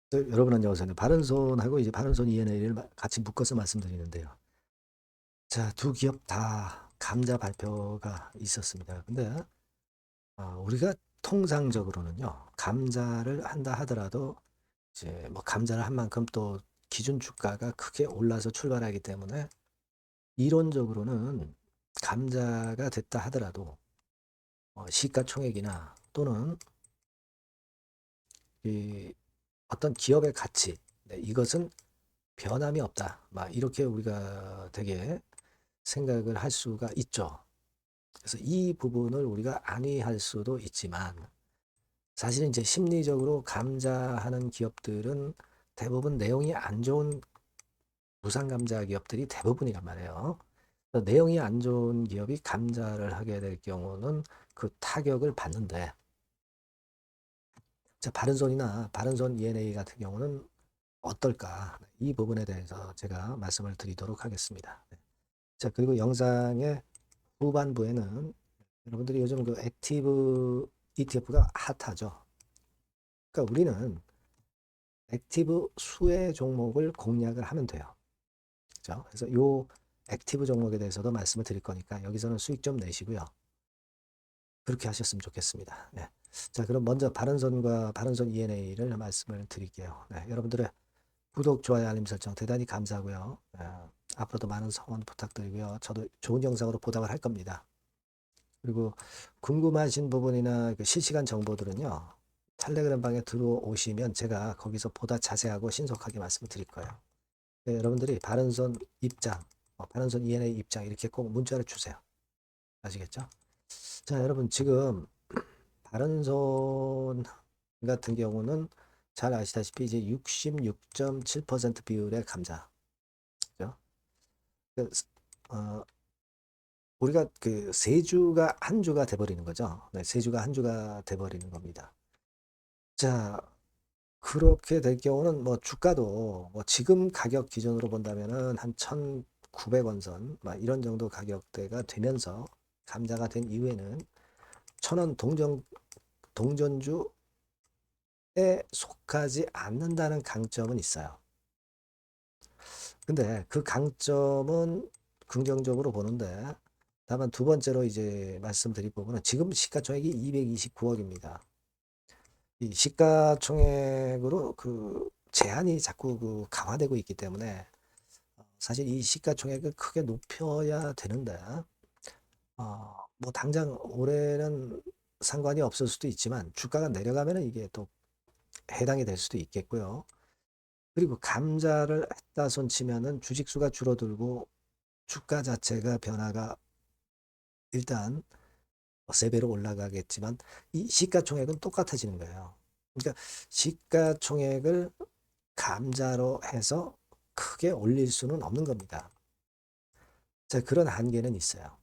네, 여러분 안녕하세요. 바른손하고 이제 바른손 ENA를 같이 묶어서 말씀드리는데요. 자, 두 기업 다 감자 발표가 있었습니다. 근데 우리가 통상적으로는요, 감자를 한다 하더라도 이제 뭐 감자를 한 만큼 또 기준 주가가 크게 올라서 출발하기 때문에 이론적으로는 감자가 됐다 하더라도 시가총액이나 또는 이 어떤 기업의 가치, 네, 이것은 변함이 없다. 막 이렇게 우리가 되게 생각을 할 수가 있죠. 그래서 이 부분을 우리가 안위할 수도 있지만 사실은 이제 심리적으로 감자하는 기업들은 대부분 내용이 안 좋은 부산 감자 기업들이 대부분이란 말이에요. 내용이 안 좋은 기업이 감자를 하게 될 경우는 그 타격을 받는데, 자, 바른손이나 바른손 ENA 같은 경우는 어떨까? 이 부분에 대해서 제가 말씀을 드리도록 하겠습니다. 네. 자, 그리고 영상의 후반부에는 여러분들이 요즘 그 액티브 ETF가 핫하죠. 그러니까 우리는 액티브 수혜 종목을 공략을 하면 돼요. 그죠? 그래서 요 액티브 종목에 대해서도 말씀을 드릴 거니까 여기서는 수익 좀 내시고요. 그렇게 하셨으면 좋겠습니다. 네. 자, 그럼 먼저 바른손과 바른손 ENA를 말씀을 드릴게요. 네, 여러분들의 구독, 좋아요, 알림 설정 대단히 감사하고요. 앞으로도 많은 성원 부탁드리고요. 저도 좋은 영상으로 보답을 할 겁니다. 그리고 궁금하신 부분이나 그 실시간 정보들은요. 텔레그램 방에 들어오시면 제가 거기서 보다 자세하고 신속하게 말씀을 드릴 거예요. 네, 여러분들이 바른손 입장, 바른손 ENA 입장 이렇게 꼭 문자를 주세요. 아시겠죠? 자, 여러분 지금 바른손 같은 경우는 잘 아시다시피 이제 66.7% 비율의 감자. 그죠? 그, 어, 우리가 그 세 주가 한 주가 돼버리는 거죠. 네, 세 주가 한 주가 돼버리는 겁니다. 자, 그렇게 될 경우는 뭐 주가도 뭐 지금 가격 기준으로 본다면은 한 1,900원 선, 막 이런 정도 가격대가 되면서 감자가 된 이후에는 천원 동전주에 속하지 않는다는 강점은 있어요. 근데 그 강점은 긍정적으로 보는데 다만 두 번째로 이제 말씀드릴 부분은 지금 시가총액이 229억입니다. 이 시가총액으로 그 제한이 자꾸 그 강화되고 있기 때문에 사실 이 시가총액을 크게 높여야 되는데 뭐 당장 올해는 상관이 없을 수도 있지만 주가가 내려가면은 이게 또 해당이 될 수도 있겠고요. 그리고 감자를 했다 손 치면은 주식수가 줄어들고 주가 자체가 변화가 일단 세 배로 올라가겠지만 이 시가총액은 똑같아지는 거예요. 그러니까 시가총액을 감자로 해서 크게 올릴 수는 없는 겁니다. 자, 그런 한계는 있어요.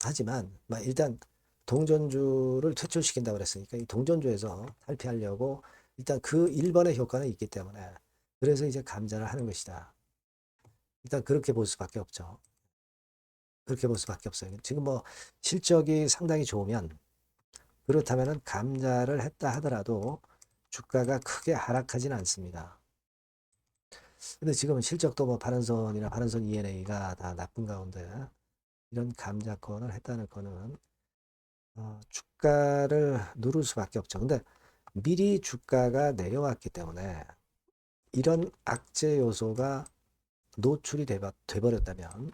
하지만 일단 동전주를 퇴출시킨다고 그랬으니까 이 동전주에서 탈피하려고 일단 그 1번의 효과는 있기 때문에 그래서 이제 감자를 하는 것이다. 일단 그렇게 볼 수밖에 없죠. 그렇게 볼 수밖에 없어요. 지금 뭐 실적이 상당히 좋으면 그렇다면 감자를 했다 하더라도 주가가 크게 하락하지는 않습니다. 근데 지금 실적도 뭐 바른손이나 바른손 ENA가 다 나쁜 가운데 이런 감자권을 했다는 거는 주가를 누를 수밖에 없죠. 근데 미리 주가가 내려왔기 때문에 이런 악재 요소가 노출이 돼버렸다면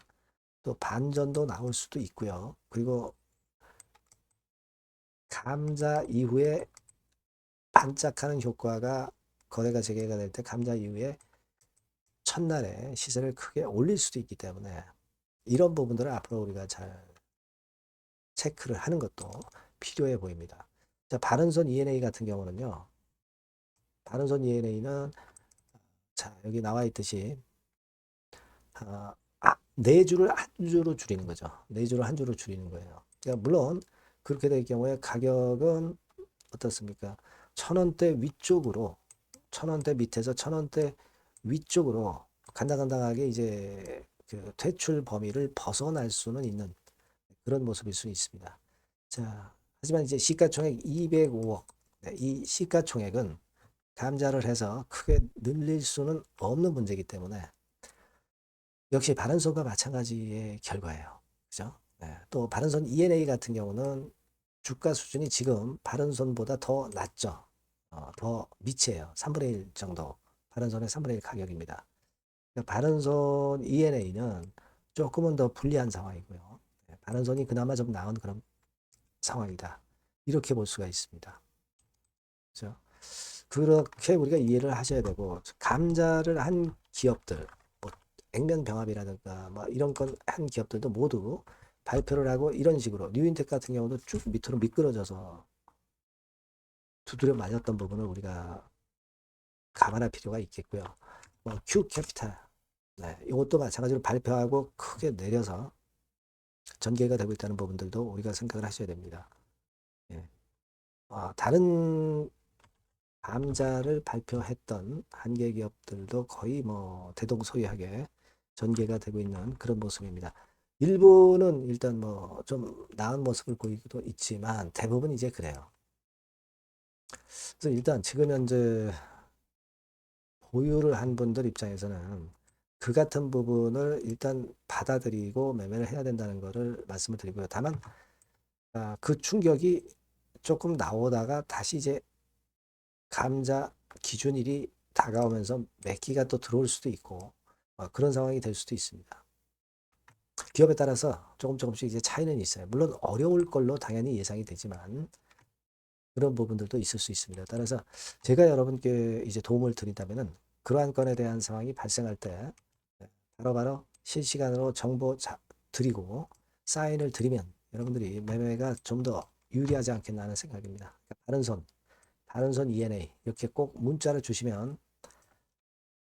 또 반전도 나올 수도 있고요. 그리고 감자 이후에 반짝하는 효과가 거래가 재개가 될 때 감자 이후에 첫날에 시세를 크게 올릴 수도 있기 때문에 이런 부분들을 앞으로 우리가 잘 체크를 하는 것도 필요해 보입니다. 자, 바른손 ENA 같은 경우는요. 바른손 ENA는 자, 여기 나와 있듯이 네 주를 한 주로 줄이는 거죠. 네 주를 한 주로 줄이는 거예요. 그러니까 물론 그렇게 될 경우에 가격은 어떻습니까? 1,000원대 위쪽으로 1,000원대 밑에서 1,000원대 위쪽으로 간당간당하게 이제 그 퇴출 범위를 벗어날 수는 있는 그런 모습일 수 있습니다. 자, 하지만 이제 시가총액 205억. 이 시가총액은 감자를 해서 크게 늘릴 수는 없는 문제이기 때문에 역시 바른손과 마찬가지의 결과예요. 그죠? 네. 또 바른손 ENA 같은 경우는 주가 수준이 지금 바른손보다 더 낮죠. 더 미치예요. 3분의 1 정도. 바른손의 3분의 1 가격입니다. 그러니까 바른손 ENA는 조금은 더 불리한 상황이고요. 네. 바른손이 그나마 좀 나은 그런 상황이다. 이렇게 볼 수가 있습니다. 그죠? 그렇게 우리가 이해를 하셔야 되고, 감자를 한 기업들, 뭐 액면병합이라든가 뭐 이런 건 한 기업들도 모두 발표를 하고 이런 식으로 뉴인텍 같은 경우도 쭉 밑으로 미끄러져서 두드려 맞았던 부분을 우리가 감안할 필요가 있겠고요. 뭐 Q캐피탈, 네, 이것도 마찬가지로 발표하고 크게 내려서 전개가 되고 있다는 부분들도 우리가 생각을 하셔야 됩니다. 예. 다른 감자를 발표했던 한계 기업들도 거의 뭐 대동소이하게 전개가 되고 있는 그런 모습입니다. 일부는 일단 뭐 좀 나은 모습을 보이기도 있지만 대부분 이제 그래요. 그래서 일단 지금 현재 보유를 한 분들 입장에서는 그 같은 부분을 일단 받아들이고 매매를 해야 된다는 것을 말씀을 드리고요. 다만 그 충격이 조금 나오다가 다시 이제 감자 기준일이 다가오면서 몇 기가 또 들어올 수도 있고 그런 상황이 될 수도 있습니다. 기업에 따라서 조금씩 이제 차이는 있어요. 물론 어려울 걸로 당연히 예상이 되지만 그런 부분들도 있을 수 있습니다. 따라서 제가 여러분께 이제 도움을 드린다면은 그러한 건에 대한 상황이 발생할 때 바로바로 실시간으로 정보 드리고 사인을 드리면 여러분들이 매매가 좀 더 유리하지 않겠나 하는 생각입니다. 그러니까 다른 손 ENA 이렇게 꼭 문자를 주시면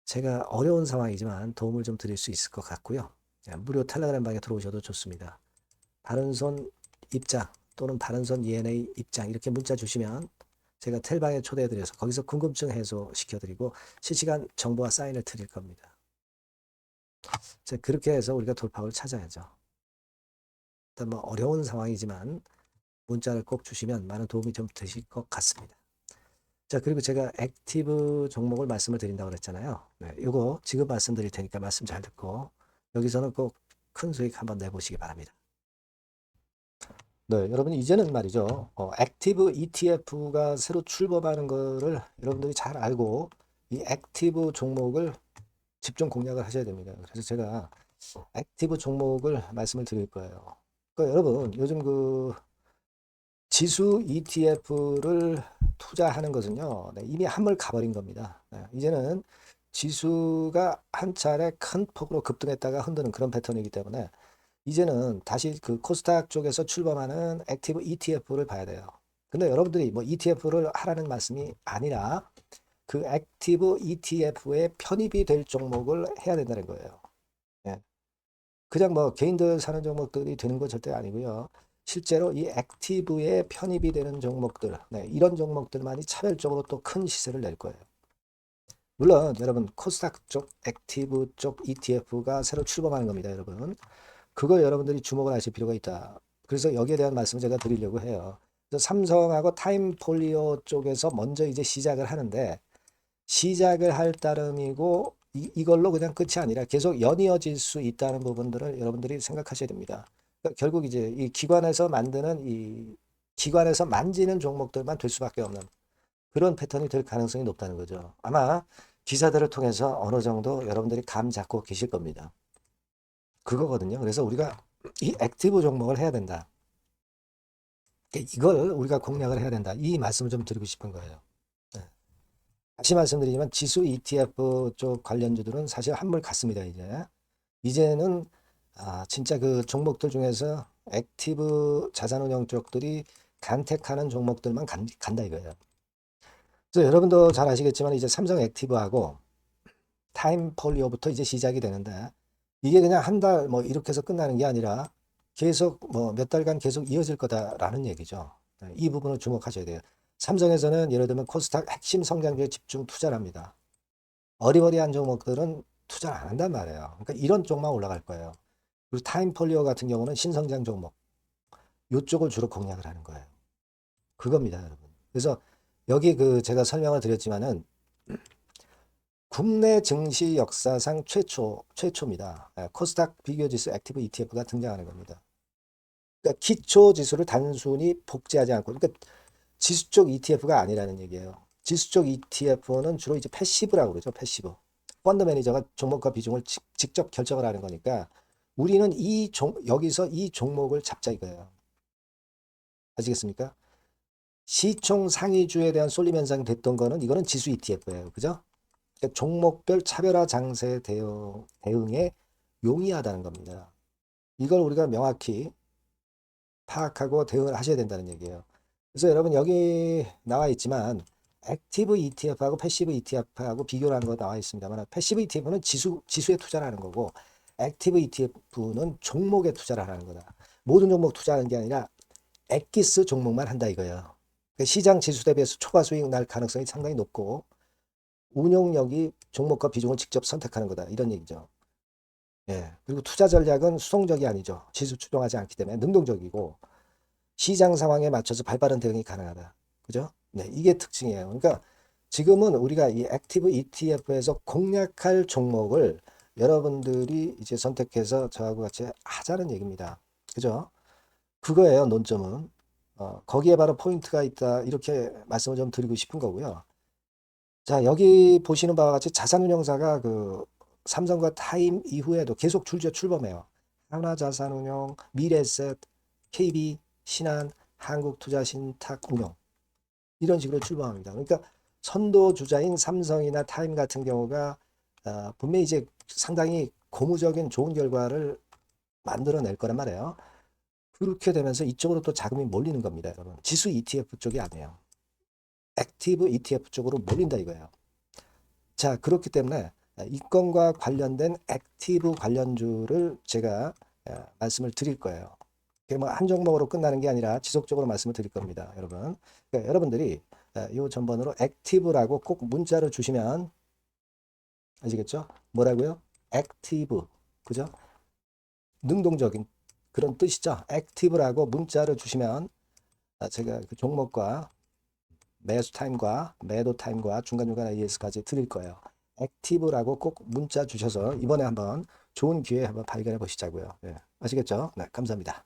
제가 어려운 상황이지만 도움을 좀 드릴 수 있을 것 같고요. 무료 텔레그램 방에 들어오셔도 좋습니다. 다른 손 입장 또는 다른 손 ENA 입장 이렇게 문자 주시면 제가 텔방에 초대해드려서 거기서 궁금증 해소시켜드리고 실시간 정보와 사인을 드릴 겁니다. 자, 그렇게 해서 우리가 돌파구를 찾아야죠. 일단 뭐 어려운 상황이지만 문자를 꼭 주시면 많은 도움이 좀 되실 것 같습니다. 자, 그리고 제가 액티브 종목을 말씀을 드린다고 그랬잖아요. 네, 이거 지금 말씀드릴 테니까 말씀 잘 듣고 여기서는 꼭 큰 수익 한번 내보시기 바랍니다. 네, 여러분 이제는 말이죠. 액티브 ETF가 새로 출범하는 거를 여러분들이 잘 알고 이 액티브 종목을 집중 공략을 하셔야 됩니다. 그래서 제가 액티브 종목을 말씀을 드릴 거예요. 그러니까 여러분 요즘 그 지수 ETF를 투자하는 것은요, 네, 이미 한물 가버린 겁니다. 네, 이제는 지수가 한 차례 큰 폭으로 급등했다가 흔드는 그런 패턴이기 때문에 이제는 다시 그 코스닥 쪽에서 출범하는 액티브 ETF를 봐야 돼요. 근데 여러분들이 뭐 ETF를 하라는 말씀이 아니라 그 액티브 ETF에 편입이 될 종목을 해야 된다는 거예요. 예. 그냥 뭐 개인들 사는 종목들이 되는 건 절대 아니고요. 실제로 이 액티브에 편입이 되는 종목들, 네, 이런 종목들만이 차별적으로 또 큰 시세를 낼 거예요. 물론 여러분 코스닥 쪽 액티브 쪽 ETF가 새로 출범하는 겁니다, 여러분. 그걸 여러분들이 주목을 하실 필요가 있다. 그래서 여기에 대한 말씀을 제가 드리려고 해요. 그래서 삼성하고 타임폴리오 쪽에서 먼저 이제 시작을 하는데 시작을 할 따름이고 이걸로 그냥 끝이 아니라 계속 연이어질 수 있다는 부분들을 여러분들이 생각하셔야 됩니다. 그러니까 결국 이제 이 기관에서 만드는 이 기관에서 만지는 종목들만 될 수밖에 없는 그런 패턴이 될 가능성이 높다는 거죠. 아마 기사들을 통해서 어느 정도 여러분들이 감 잡고 계실 겁니다. 그거거든요. 그래서 우리가 이 액티브 종목을 해야 된다. 이걸 우리가 공략을 해야 된다. 이 말씀을 좀 드리고 싶은 거예요. 네. 다시 말씀드리지만 지수 ETF 쪽 관련주들은 사실 한물 갔습니다. 이제는 진짜 그 종목들 중에서 액티브 자산운용 쪽들이 간택하는 종목들만 간다 이거예요. 그래서 여러분도 잘 아시겠지만 이제 삼성 액티브하고 타임폴리오부터 이제 시작이 되는데 이게 그냥 한 달 뭐 이렇게 해서 끝나는 게 아니라 계속 뭐 몇 달간 계속 이어질 거다라는 얘기죠. 이 부분을 주목하셔야 돼요. 삼성에서는 예를 들면 코스닥 핵심 성장주에 집중 투자를 합니다. 어리버리한 종목들은 투자를 안 한단 말이에요. 그러니까 이런 쪽만 올라갈 거예요. 그리고 타임폴리오 같은 경우는 신성장 종목 이쪽을 주로 공략을 하는 거예요. 그겁니다, 여러분. 그래서 여기 그 제가 설명을 드렸지만은 국내 증시 역사상 최초입니다. 코스닥 비교지수 액티브 ETF가 등장하는 겁니다. 그러니까 기초 지수를 단순히 복제하지 않고, 그러니까 지수 쪽 ETF가 아니라는 얘기예요. 지수 쪽 ETF는 주로 이제 패시브라고 그러죠. 패시브. 펀드 매니저가 종목과 비중을 직접 결정을 하는 거니까 우리는 여기서 이 종목을 잡자 이거예요. 아시겠습니까? 시총 상위주에 대한 쏠림 현상이 됐던 거는 이거는 지수 ETF예요. 그죠? 그러니까 종목별 차별화 장세 대응에 용이하다는 겁니다. 이걸 우리가 명확히 파악하고 대응을 하셔야 된다는 얘기예요. 그래서 여러분 여기 나와 있지만 액티브 ETF하고 패시브 ETF하고 비교를 한 거 나와 있습니다만 패시브 ETF는 지수에 투자를 하는 거고 액티브 ETF는 종목에 투자를 하는 거다. 모든 종목 투자하는 게 아니라 엑기스 종목만 한다 이거예요. 그러니까 시장 지수 대비해서 초과 수익 날 가능성이 상당히 높고 운용력이 종목과 비중을 직접 선택하는 거다 이런 얘기죠. 예. 그리고 투자 전략은 수동적이 아니죠. 지수 추종하지 않기 때문에 능동적이고 시장 상황에 맞춰서 발빠른 대응이 가능하다. 그죠? 네, 이게 특징이에요. 그러니까 지금은 우리가 이 액티브 ETF에서 공략할 종목을 여러분들이 이제 선택해서 저하고 같이 하자는 얘기입니다. 그죠? 그거예요, 논점은. 거기에 바로 포인트가 있다. 이렇게 말씀을 좀 드리고 싶은 거고요. 자, 여기 보시는 바와 같이 자산운용사가 그 삼성과 타임 이후에도 계속 출범해요. 하나자산운용, 미래에셋, KB, 신한, 한국투자신탁운용 이런 식으로 출범합니다. 그러니까 선도주자인 삼성이나 타임 같은 경우가 분명히 이제 상당히 고무적인 좋은 결과를 만들어낼 거란 말이에요. 그렇게 되면서 이쪽으로 또 자금이 몰리는 겁니다, 여러분. 지수 ETF 쪽이 아니에요. 액티브 ETF 쪽으로 몰린다 이거예요. 자, 그렇기 때문에 이 건과 관련된 액티브 관련주를 제가 말씀을 드릴 거예요. 뭐 한 종목으로 끝나는 게 아니라 지속적으로 말씀을 드릴 겁니다, 여러분. 그러니까 여러분들이 이 전번으로 액티브라고 꼭 문자를 주시면 아시겠죠? 뭐라고요? 액티브, 그죠? 능동적인 그런 뜻이죠. 액티브라고 문자를 주시면 제가 그 종목과 매수 타임과 매도 타임과 중간중간 AS까지 드릴 거예요. 액티브라고 꼭 문자 주셔서 이번에 한번 좋은 기회 한번 발견해 보시자고요. 네, 아시겠죠? 네, 감사합니다.